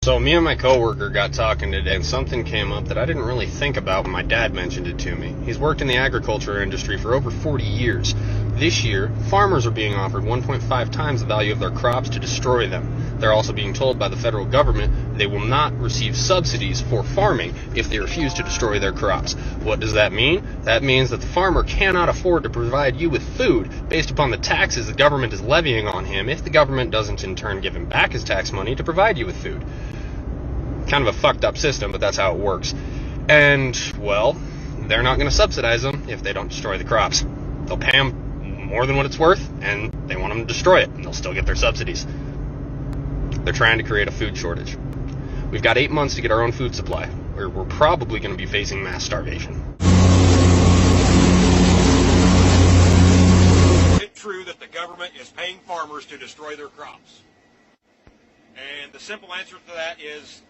So me and my coworker got talking today, and something came up that I didn't really think about when my dad mentioned it to me. He's worked in the agriculture industry for over 40 years. This year, farmers are being offered 1.5 times the value of their crops to destroy them. They're also being told by the federal government they will not receive subsidies for farming if they refuse to destroy their crops. What does that mean? That means that the farmer cannot afford to provide you with food based upon the taxes the government is levying on him if the government doesn't in turn give him back his tax money to provide you with food. Kind of a fucked up system, but that's how it works. And, well, they're not going to subsidize them if they don't destroy the crops. They'll pay them more than what it's worth, and they want them to destroy it, and they'll still get their subsidies. They're trying to create a food shortage. We've got 8 months to get our own food supply. We're probably going to be facing mass starvation. Is it true that the government is paying farmers to destroy their crops? And the simple answer to that is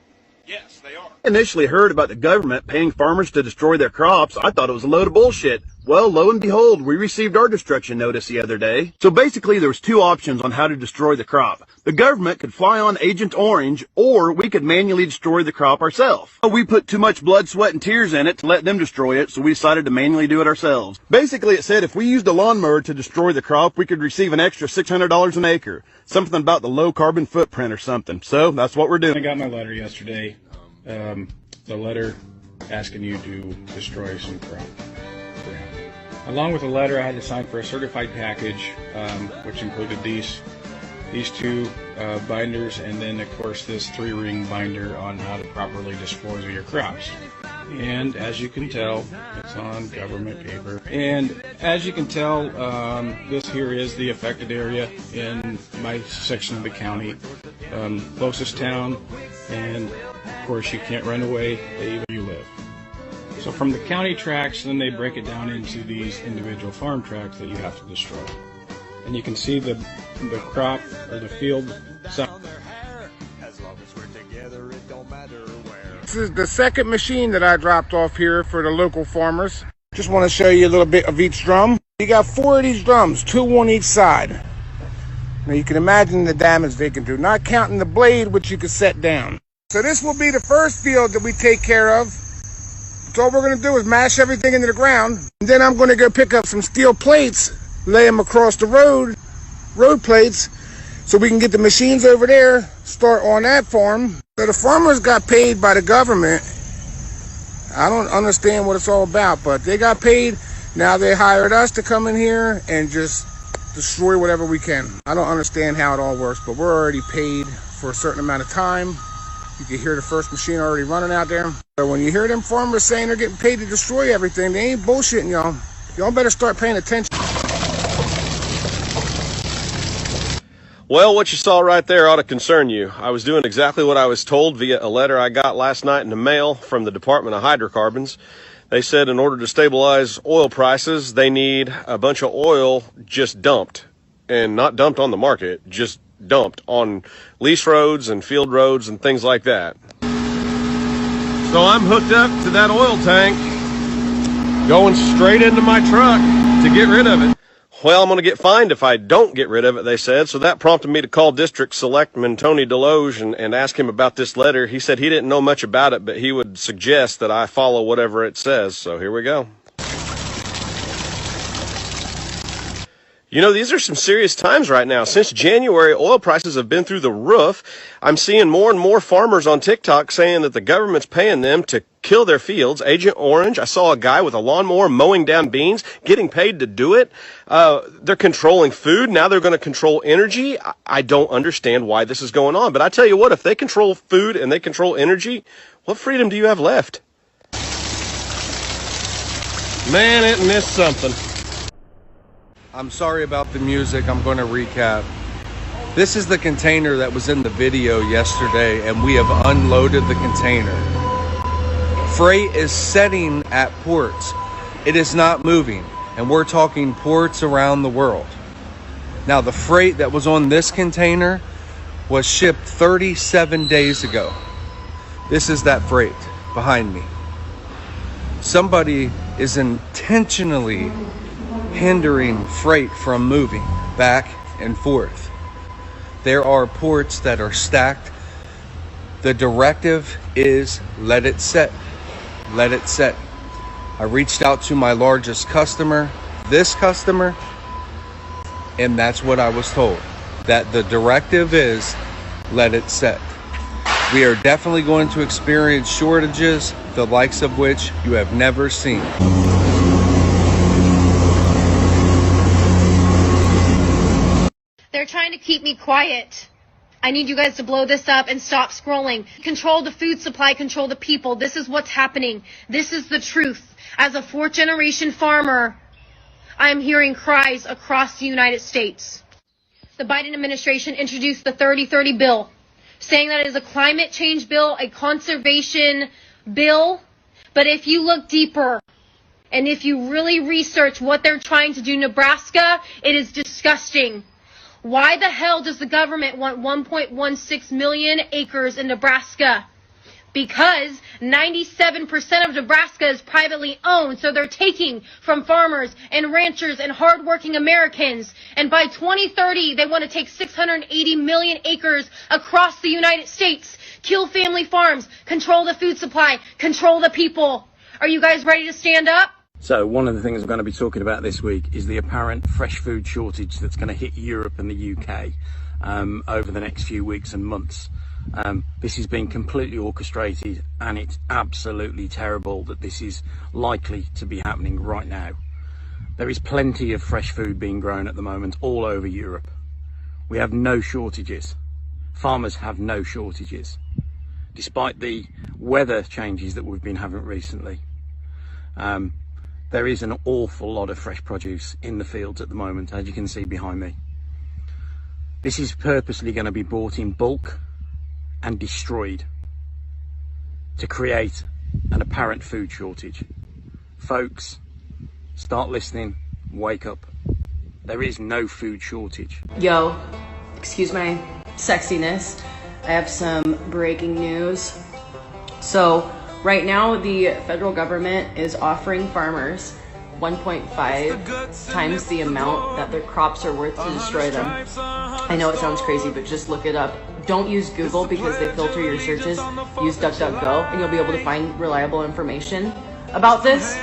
yes, they are. Initially heard about the government paying farmers to destroy their crops, I thought it was a load of bullshit. Well, lo and behold, we received our destruction notice the other day. So basically there was two options on how to destroy the crop. The government could fly on Agent Orange, or we could manually destroy the crop ourselves. We put too much blood, sweat, and tears in it to let them destroy it, so we decided to manually do it ourselves. Basically it said if we used a lawnmower to destroy the crop, we could receive an extra $600 an acre. Something about the low carbon footprint or something. So that's what we're doing. I got my letter yesterday. The letter asking you to destroy some crop. Along with the letter, I had to sign for a certified package, which included these two binders, and then of course this 3-ring binder on how to properly dispose of your crops. And as you can tell, it's on government paper. And as you can tell, this here is the affected area in my section of the county, closest town, and of course you can't run away where you live. So from the county tracts, then they break it down into these individual farm tracts that you have to destroy. And you can see the crop or the field. This is the second machine that I dropped off here for the local farmers. Just want to show you a little bit of each drum. You got 4 of these drums, 2 on each side. Now you can imagine the damage they can do, not counting the blade which you can set down. So this will be the first field that we take care of. So all we're going to do is mash everything into the ground. And then I'm going to go pick up some steel plates, lay them across the road plates, so we can get the machines over there, start on that farm. So the farmers got paid by the government. I don't understand what it's all about, but they got paid. Now they hired us to come in here and just destroy whatever we can. I don't understand how it all works, but we're already paid for a certain amount of time. You can hear the first machine already running out there. So when you hear them farmers saying they're getting paid to destroy everything, they ain't bullshitting y'all. Y'all better start paying attention. Well, what you saw right there ought to concern you. I was doing exactly what I was told via a letter I got last night in the mail from the Department of Hydrocarbons. They said in order to stabilize oil prices, they need a bunch of oil just dumped. And not dumped on the market, just dumped on lease roads and field roads and things like that. So I'm hooked up to that oil tank, going straight into my truck to get rid of it. Well, I'm going to get fined if I don't get rid of it, they said. So that prompted me to call District Selectman Tony Deloge and ask him about this letter. He said he didn't know much about it, but he would suggest that I follow whatever it says. So here we go. You know, these are some serious times right now. Since January, oil prices have been through the roof. I'm seeing more and more farmers on TikTok saying that the government's paying them to kill their fields. Agent Orange, I saw a guy with a lawnmower mowing down beans, getting paid to do it. They're controlling food. Now they're going to control energy. I don't understand why this is going on. But I tell you what, if they control food and they control energy, what freedom do you have left? Man, isn't this something? I'm sorry about the music. I'm going to recap. This is the container that was in the video yesterday, and we have unloaded the container. Freight is setting at ports. It is not moving, and we're talking ports around the world. Now, the freight that was on this container was shipped 37 days ago. This is that freight behind me. Somebody is intentionally hindering freight from moving back and forth. There are ports that are stacked. The directive is let it set. Let it set. I reached out to my largest customer, this customer, and that's what I was told. That the directive is let it set. We are definitely going to experience shortages, the likes of which you have never seen. They're trying to keep me quiet. I need you guys to blow this up and stop scrolling. Control the food supply, control the people. This is what's happening. This is the truth. As a fourth-generation farmer, I am hearing cries across the United States. The Biden administration introduced the 30-30 bill, saying that it is a climate change bill, a conservation bill. But if you look deeper, and if you really research what they're trying to do in Nebraska, it is disgusting. Why the hell does the government want 1.16 million acres in Nebraska? Because 97% of Nebraska is privately owned, so they're taking from farmers and ranchers and hardworking Americans. And by 2030, they want to take 680 million acres across the United States, kill family farms, control the food supply, control the people. Are you guys ready to stand up? So one of the things I'm going to be talking about this week is the apparent fresh food shortage that's going to hit Europe and the UK over the next few weeks and months. This has been completely orchestrated, and it's absolutely terrible that this is likely to be happening right now. There is plenty of fresh food being grown at the moment all over Europe. We have no shortages. Farmers have no shortages, despite the weather changes that we've been having recently. There is an awful lot of fresh produce in the fields at the moment, as you can see behind me. This is purposely going to be bought in bulk and destroyed to create an apparent food shortage. Folks, start listening, wake up. There is no food shortage. Yo, excuse my sexiness. I have some breaking news. So, right now, the federal government is offering farmers 1.5 times the amount that their crops are worth to destroy them. I know it sounds crazy, but just look it up. Don't use Google because they filter your searches. Use DuckDuckGo and you'll be able to find reliable information about this.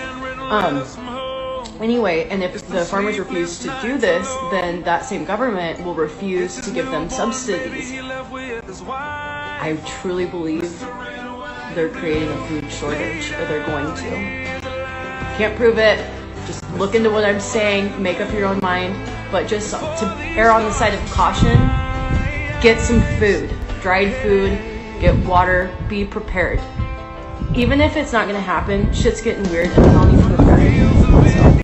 Anyway, and if the farmers refuse to do this, then that same government will refuse to give them subsidies. I truly believe they're creating a food shortage, or they're going to. Can't prove it. Just look into what I'm saying, make up your own mind, but just to err on the side of caution, get some food, dried food, get water, be prepared. Even if it's not gonna happen, shit's getting weird and we all need to prepare.